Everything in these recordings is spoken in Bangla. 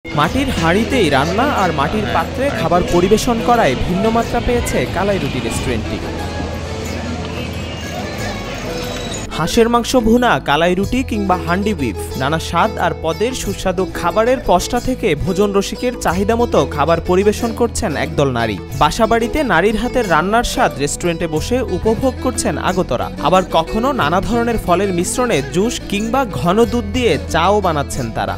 মাটির হাঁড়িতেই রান্না আর মাটির পাত্রে খাবার পরিবেশন করায় ভিন্ন মাত্রা পেয়েছে কালাই রুটি রেস্টুরেন্টটি। হাঁসের মাংস ভুনা, কালাই রুটি কিংবা হান্ডি বিফ, নানা স্বাদ আর পদের সুস্বাদু খাবারের পসরা থেকে ভোজন রসিকের চাহিদা মতো খাবার পরিবেশন করছেন একদল নারী। বাসাবাড়িতে নারীর হাতের রান্নার স্বাদ রেস্টুরেন্টে বসে উপভোগ করছেন আগতরা। আবার কখনো নানা ধরনের ফলের মিশ্রণে জুস কিংবা ঘন দুধ দিয়ে চাও বানাচ্ছেন তারা।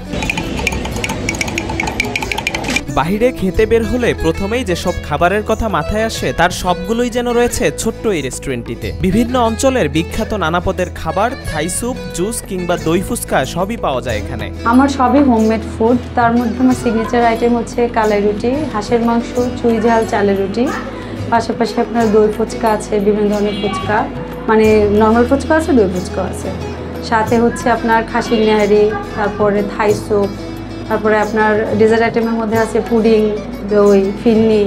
বাহিরে খেতে বের হলে প্রথমেই যেসব খাবারের কথা মাথায় আসে তার সবগুলোই যেন রয়েছে ছোট্ট এই রেস্টুরেন্টটিতে। বিভিন্ন অঞ্চলের বিখ্যাত নানা পদের খাবার, থাই স্যুপ, জুস কিংবা দই ফুচকা সবই পাওয়া যায় এখানে। আমার সবই হোমমেড ফুড। তার মধ্যে আমার সিগনেচার আইটেম হচ্ছে কালাই রুটি, হাঁসের মাংস, চুই ঝাল চালের রুটি, পাশাপাশি আপনার দই ফুচকা আছে, বিভিন্ন ধরনের ফুচকা, মানে নর্মাল ফুচকা আছে, দই ফুচকা আছে, সাথে হচ্ছে আপনার খাসির নেহারি, তারপরে থাই স্যুপ, তারপরে আপনার ডেজার্ট আইটেমের মধ্যে আছে পুডিং, দই, ফিরনি,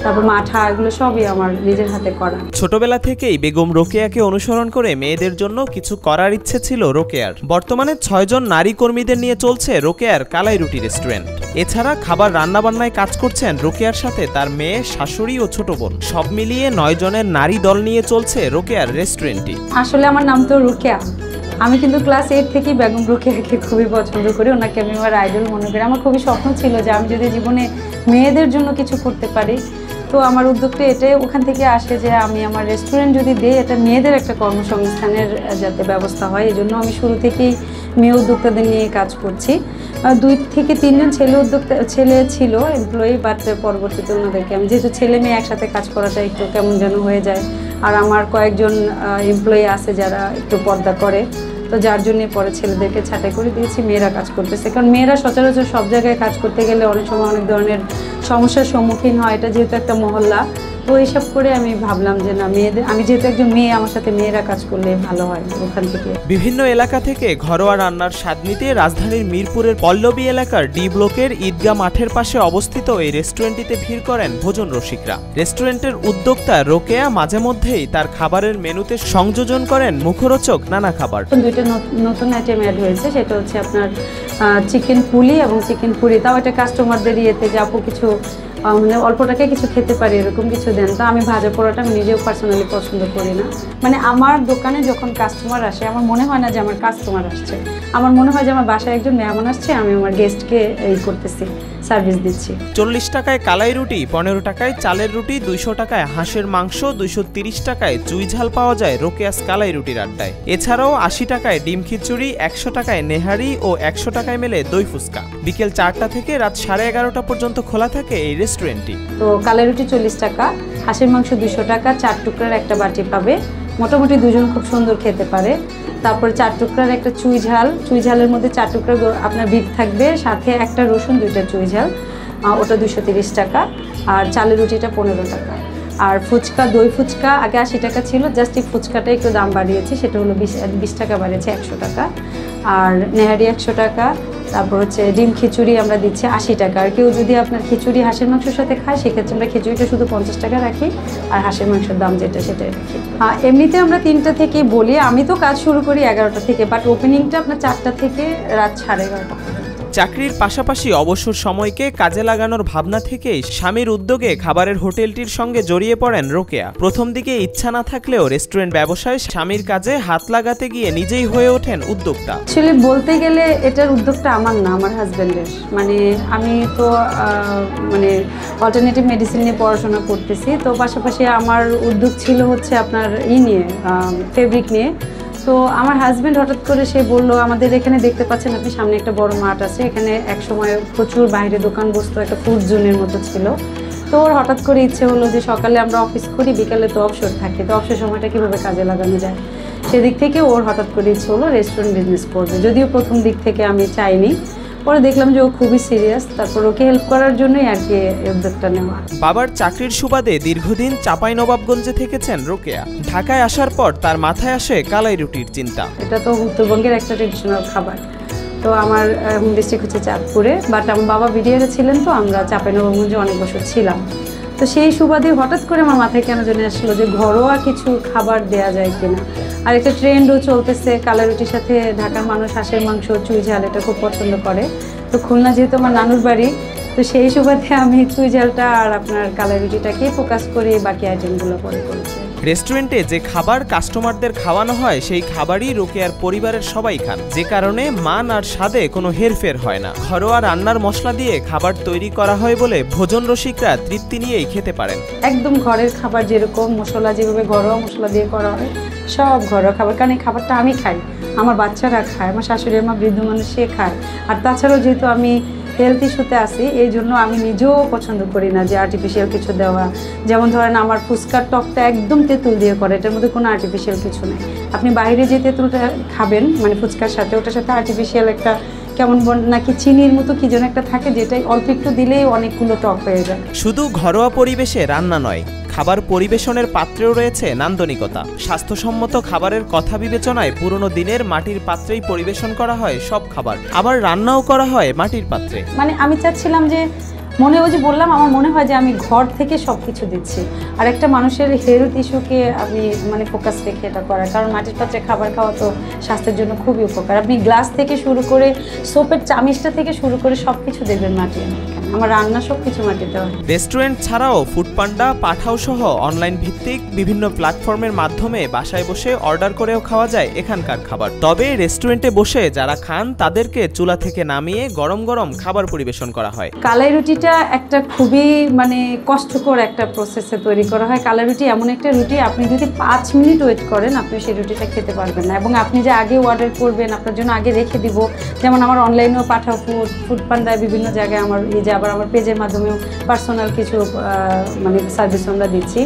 তারপর মাঠা, এগুলো সবই আমার নিজের হাতে করা। ছোটবেলা থেকেই বেগম রোকেয়াকে অনুসরণ করে মেয়েদের জন্য কিছু করার ইচ্ছে ছিল রোকেয়ার। বর্তমানে 6 জন নারী কর্মীদের নিয়ে চলছে রোকেয়ার কালাই রুটি রেস্টুরেন্ট। এছাড়া খাবার রান্নাবান্নায় কাজ করছেন রোকেয়ার সাথে তার মেয়ে, শাশুড়ি ও ছোট বোন। সব মিলিয়ে 9 জনের নারী দল নিয়ে চলছে রোকেয়ার রেস্টুরেন্টটি। আসলে আমার নাম তো রোকেয়া। আমি কিন্তু ক্লাস 8 থেকেই বেগম রোকেয়াকে খুবই পছন্দ করি, ওনাকে আমি আমার আইডল মনে করি। আমার খুবই স্বপ্ন ছিল যে আমি যদি জীবনে মেয়েদের জন্য কিছু করতে পারি, তো আমার উদ্যোগটা এটাই ওখান থেকে আসে যে আমি আমার রেস্টুরেন্ট যদি দিই, এটা মেয়েদের একটা কর্মসংস্থানের যাতে ব্যবস্থা হয়, এই জন্য আমি শুরু থেকেই মেয়ে উদ্যোক্তাদের নিয়ে কাজ করছি। 2 থেকে 3 জন ছেলে ছিল এমপ্লয়ি, বাট পরবর্তীতে ওনাদেরকে আমি, যেহেতু ছেলে মেয়ে একসাথে কাজ করাটা একটু কেমন যেন হয়ে যায়, আর আমার কয়েকজন এমপ্লয়ি আছে যারা একটু পর্দা করে, তো যার জন্য পরে ছেলেদেরকে ছাঁটাই করে দিয়েছি, মেয়েরা কাজ করতেছে। কারণ মেয়েরা সচরাচর সব জায়গায় কাজ করতে গেলে অনেক সময় অনেক ধরনের সমস্যার সম্মুখীন হয়, এটা যেহেতু একটা মহল্লা, তো এইসব করে আমি ভাবলাম যে না, মেয়েদের, আমি যেহেতু একজন মেয়ে, আমার সাথে মেয়েরা কাজ করলে ভালো হয়। ওখান থেকে বিভিন্ন এলাকা থেকে ঘরোয়া রান্নার স্বাদ নিতে রাজধানীর মিরপুরের পল্লবী এলাকার ডি ব্লকের ঈদগাহ মাঠের পাশে অবস্থিত এই রেস্টুরেন্টটিতে ভিড় করেন ভোজন রসিকরা। রেস্টুরেন্টের উদ্যোক্তা রোকেয়া মাঝে মধ্যেই তার খাবারের মেনুতে সংযোজন করেন মুখরোচক নানা খাবার। 2টা নতুন আইটেম অ্যাড হয়েছে, সেটা হচ্ছে আপনার চিকেন পুলি এবং চিকেন পুরি। তাও এটা কাস্টমারদের ইয়েতে যে আপু কিছু মানে অল্প টাকায় কিছু খেতে পারি, এরকম কিছু দেন। তো আমি ভাজা পোড়াটা আমি নিজেও পার্সোনালি পছন্দ করি না। মানে আমার দোকানে যখন কাস্টমার আসে, আমার মনে হয় না যে আমার কাস্টমার আসছে, আমার মনে হয় যে আমার বাসায় একজন মেহমান আসছে, আমি আমার গেস্টকে এই করতেছি, সার্ভিস দিচ্ছি। 40 টাকায় কালাই রুটি, 15 টাকায় চালের রুটি, 200 টাকায় হাঁসের মাংস, 230 টাকায় চুই ঝাল পাওয়া যায় রোকেয়াস কালাই রুটির আড্ডায়। এছাড়াও 80 টাকায় ডিম খিচুড়ি, 100 টাকায় নেহারি ও 100 টাকায় মেলে দই ফুচকা। বিকেল 4টা থেকে রাত 11:30টা পর্যন্ত খোলা থাকে এই রেস্টুরেন্টটি। তো কালাই রুটি 40 টাকা, হাঁসের মাংস 200 টাকা, 4 টুকরার একটা বাটি পাবে, মোটামুটি 2 জন খুব সুন্দর খেতে পারে। তারপর 4 টুকরার একটা চুই ঝাল, চুই ঝালের মধ্যে 4 টুকরা আপনার বিট থাকবে, সাথে একটা রসুন, 2টা চুই ঝাল, ওটা 230 টাকা। আর চালের রুটিটা 15 টাকা। আর ফুচকা, দই ফুচকা আগে 80 টাকা ছিল, জাস্ট এই ফুচকাটা একটু দাম বাড়িয়েছি, সেটা হলো 20 টাকা বাড়িয়েছে, 100 টাকা। আর নেহারি 100 টাকা। তারপর হচ্ছে ডিম খিচুড়ি আমরা দিচ্ছি 80 টাকা। আর কেউ যদি আপনার খিচুড়ি হাঁসের মাংসের সাথে খায়, সেক্ষেত্রে আমরা খিচুড়িটা শুধু 50 টাকা রাখি, আর হাঁসের মাংসের দাম যেটা সেটাই রাখি। এমনিতে আমরা 3টা থেকে বলি, আমি তো কাজ শুরু করি 11টা থেকে, বাট ওপেনিংটা আপনার 4টা থেকে রাত 11:30টা। চাকরির পাশাপাশি অবসর সময়কে কাজে লাগানোর ভাবনা থেকেই স্বামীর উদ্যোগে খাবারের হোটেলটির সঙ্গে জড়িয়ে পড়েন রোকেয়া। প্রথম দিকে ইচ্ছা না থাকলেও রেস্টুরেন্ট ব্যবসায় স্বামীর কাজে হাত লাগাতে গিয়ে নিজেই হয়ে ওঠেন উদ্যোক্তা। আসলে বলতে গেলে এটার উদ্যোগটা আমার না, আমার হাজব্যান্ডের। মানে আমি তো মানে অল্টারনেটিভ মেডিসিন নিয়ে পড়াশোনা করতেছি, তো পাশাপাশি আমার উদ্যোগ ছিল হচ্ছে আপনার নিয়ে ফেব্রিক নিয়ে। তো আমার হাজব্যান্ড হঠাৎ করে সে বলল, আমাদের এখানে দেখতে পাচ্ছেন আপনি সামনে একটা বড় মাঠ আছে, এখানে এক সময় প্রচুর বাইরে দোকান বসতো, একটা ফুড জোনের মতো ছিল। তো ওর হঠাৎ করে ইচ্ছে হলো যে সকালে আমরা অফিস করি, বিকালে তো অবসর থাকে, তো অবসর সময়টা কীভাবে কাজে লাগানো যায়, সেদিক থেকে ওর হঠাৎ করে ইচ্ছে হলো রেস্টুরেন্ট বিজনেস করবে। যদিও প্রথম দিক থেকে আমি চাইনি, পরে দেখলাম যে ও খুবই সিরিয়াস, তারপর ওকে হেল্প করার জন্যই আর কি উদ্যোগটা নেওয়া। বাবার চাকরির সুবাদে দীর্ঘদিন চাঁপাইনবাবগঞ্জে থেকেছেন রোকেয়া। ঢাকায় আসার পর তার মাথায় আসে কালাই রুটির চিন্তা। এটা তো উত্তরবঙ্গের একটা ট্রেডিশনাল খাবার। তো আমার হোম ডিস্ট্রিক্ট হচ্ছে চাঁদপুরে, বাট আমার বাবা বিডিআরে ছিলেন, তো আমরা চাঁপাইনবাবগঞ্জে অনেক বছর ছিলাম। তো সেই সুবাদে হঠাৎ করে আমার মাথায় কেন জানি আসলো যে ঘরোয়া কিছু খাবার দেয়া যায় কিনা। আর একটা ট্রেন্ডও চলতেছে কালাই রুটির সাথে, ঢাকার মানুষ হাঁসের মাংস, চুই ঝাল এটা খুব পছন্দ করে। তো তো খুলনা যেহেতু আমার নানুর বাড়ি, তো সেই সুবাদে আমি চুই ঝালটা আর আপনার কালাই রুটিটাকে ফোকাস করে বাকি আইটেমগুলো পরে করেছি। রেস্টুরেন্টে যে খাবার কাস্টমারদের খাওয়ানো হয় সেই খাবারই রোকেয়ার পরিবারের সবাই খান, যে কারণে মান আর স্বাদে কোনো হেরফের হয় না। ঘরোয়া রান্নার মশলা দিয়ে খাবার তৈরি করা হয় বলে ভোজন রসিকরা তৃপ্তি নিয়েই খেতে পারেন। একদম ঘরের খাবার, যেরকম মশলা যেভাবে ঘরোয়া মশলা দিয়ে করা হয় সব ঘরোয়া খাবার, কারণ এই খাবারটা আমি খাই, আমার বাচ্চারা খায়, আমার শাশুড়ি মা বৃদ্ধ মানুষ সে খায়। আর তাছাড়াও যেহেতু আমি হেলথ ইস্যুতে আছি, এই জন্য আমি নিজেও পছন্দ করি না যে আর্টিফিশিয়াল কিছু দেওয়া। যেমন ধরেন আমার ফুচকার টকটা একদম তেঁতুল দিয়ে করে, এটার মধ্যে কোনো আর্টিফিশিয়াল কিছু নেই। আপনি বাইরে যে তেঁতুলটা খাবেন মানে ফুচকার সাথে, ওটার সাথে আর্টিফিশিয়াল একটা কেমন নাকি চিনির মতো কি যেন একটা থাকে, যেটাই অল্প একটু দিলেই অনেকগুলো টক হয়ে যায়। শুধু ঘরোয়া পরিবেশে রান্না নয়, খাবার পরিবেশনের পাত্রেও রয়েছে নান্দনিকতা। স্বাস্থ্যসম্মত খাবারের কথা বিবেচনায় পুরনো দিনের মাটির পাত্রেই পরিবেশন করা হয় সব খাবার, আবার রান্নাও করা হয় মাটির পাত্রে। মানে আমি চাচ্ছিলাম যে ওই যে বললাম, আমার মনে হয় যে আমি ঘর থেকে সব কিছু দিচ্ছি, আর একটা মানুষের হেলথ ইস্যুকে আমি মানে ফোকাস রেখে এটা করার, কারণ মাটির পাত্রে খাবার খাওয়া তো স্বাস্থ্যের জন্য খুবই উপকার। আপনি গ্লাস থেকে শুরু করে সোপের চামিচটা থেকে শুরু করে সব কিছু দেখবেন মাটি, আমার রান্না সব কিছু মাটিতে হয়। রেস্টুরেন্ট ছাড়াও ফুডপান্ডা, পাঠাও সহ অনলাইন ভিত্তিক বিভিন্ন প্ল্যাটফর্মের মাধ্যমে বাসায় বসে অর্ডার করেও খাওয়া যায় এখানকার খাবার। তবে রেস্টুরেন্টে বসে যারা খান তাদেরকে চুলা থেকে নামিয়ে গরম গরম খাবার পরিবেশন করা হয়। কালাই রুটিটা একটা খুবই মানে কষ্টকর একটা প্রসেসে তৈরি করা হয়। কালাই রুটি এমন একটা রুটি, আপনি যদি 5 মিনিট ওয়েট করেন আপনি সেই রুটিটা খেতে পারবেন না, এবং আপনি যে আগে অর্ডার করবেন আপনার জন্য আগে রেখে দিব, যেমন আমার অনলাইনেও পাঠাও, ফুডপান্ডায় বিভিন্ন জায়গায় আমার এই যে আবার আমার পেজের মাধ্যমেও পার্সোনাল কিছু মানে সার্ভিস আমরা দিচ্ছি,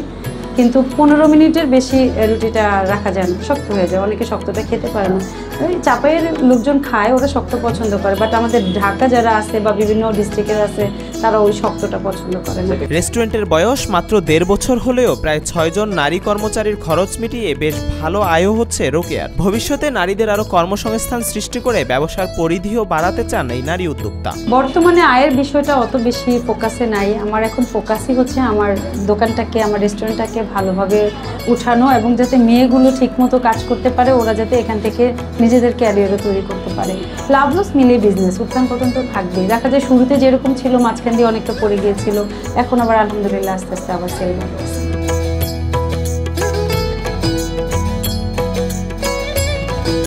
কিন্তু 15 মিনিটের বেশি রুটিটা রাখা যায় না, শক্ত হয়ে যায়, অনেকে শক্তটা খেতে পারে না। ওই চাপাইয়ের লোকজন খায়, ওরা শক্ত পছন্দ করে, বাট আমাদের ঢাকা যারা আছে বা বিভিন্ন ডিস্ট্রিক্টের আছে তারা ওই শক্তটা পছন্দ করে না। রেস্টুরেন্টের বয়স মাত্র 1.5 বছর হলেও প্রায় 6 জন নারী কর্মচারীর খরচ মিটিয়ে বেশ ভালো আয়ও হচ্ছে রোকেয়ার। ভবিষ্যতে নারীদের আরো কর্মসংস্থান সৃষ্টি করে ব্যবসার পরিধিও বাড়াতে চান এই নারী উদ্যোক্তা। বর্তমানে আয়ের বিষয়টা অত বেশি ফোকাসে নাই, আমার এখন ফোকাসই হচ্ছে আমার দোকানটাকে, আমার রেস্টুরেন্টটাকে ভালোভাবে উঠানো, এবং যাতে মেয়েগুলো ঠিকমতো কাজ করতে পারে, ওরা যাতে এখান থেকে নিজেদের ক্যারিয়ারও তৈরি করতে পারে। লাভ লস মিলে বিজনেস, উত্থান পতন তো থাকবেই। দেখা যায় শুরুতে যেরকম ছিল মাঝখান দিয়ে অনেকটা পড়ে গিয়েছিল, এখন আবার আলহামদুলিল্লাহ আস্তে আস্তে আবার সেল হচ্ছে।